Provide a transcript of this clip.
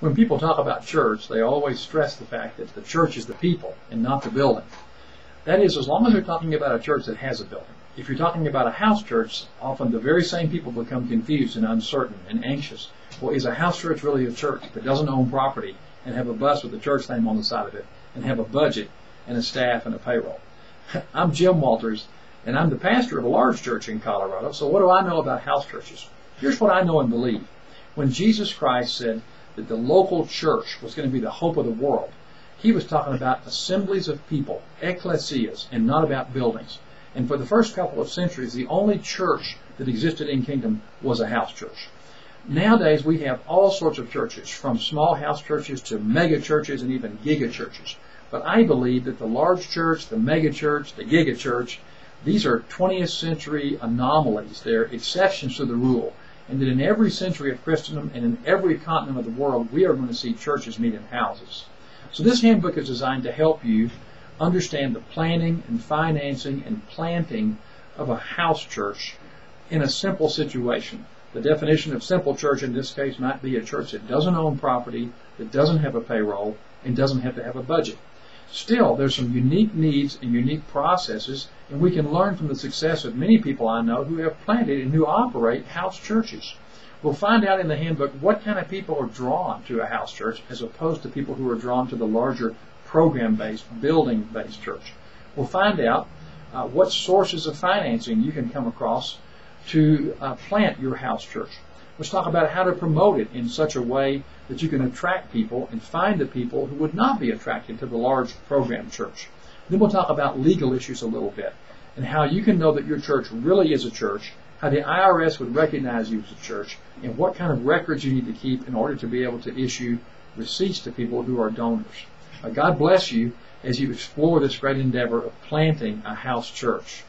When people talk about church, they always stress the fact that the church is the people and not the building. That is, as long as they're talking about a church that has a building. If you're talking about a house church, often the very same people become confused and uncertain and anxious. Well, is a house church really a church that doesn't own property and have a bus with the church name on the side of it and have a budget and a staff and a payroll? I'm Jim Walters, and I'm the pastor of a large church in Colorado, so what do I know about house churches? Here's what I know and believe. When Jesus Christ said that the local church was going to be the hope of the world, he was talking about assemblies of people, ecclesias, and not about buildings. And for the first couple of centuries, the only church that existed in Kingdom was a house church. Nowadays, we have all sorts of churches, from small house churches to mega churches and even giga churches. But I believe that the large church, the mega church, the giga church, these are 20th century anomalies. They're exceptions to the rule. And that in every century of Christendom and in every continent of the world, we are going to see churches meet in houses. So this handbook is designed to help you understand the planning and financing and planting of a house church in a simple situation. The definition of simple church in this case might be a church that doesn't own property, that doesn't have a payroll, and doesn't have to have a budget. Still, there's some unique needs and unique processes, and we can learn from the success of many people I know who have planted and who operate house churches. We'll find out in the handbook what kind of people are drawn to a house church as opposed to people who are drawn to the larger program-based, building-based church. We'll find out what sources of financing you can come across to plant your house church. Let's talk about how to promote it in such a way that you can attract people and find the people who would not be attracted to the large program church. Then we'll talk about legal issues a little bit and how you can know that your church really is a church, how the IRS would recognize you as a church, and what kind of records you need to keep in order to be able to issue receipts to people who are donors. God bless you as you explore this great endeavor of planting a house church.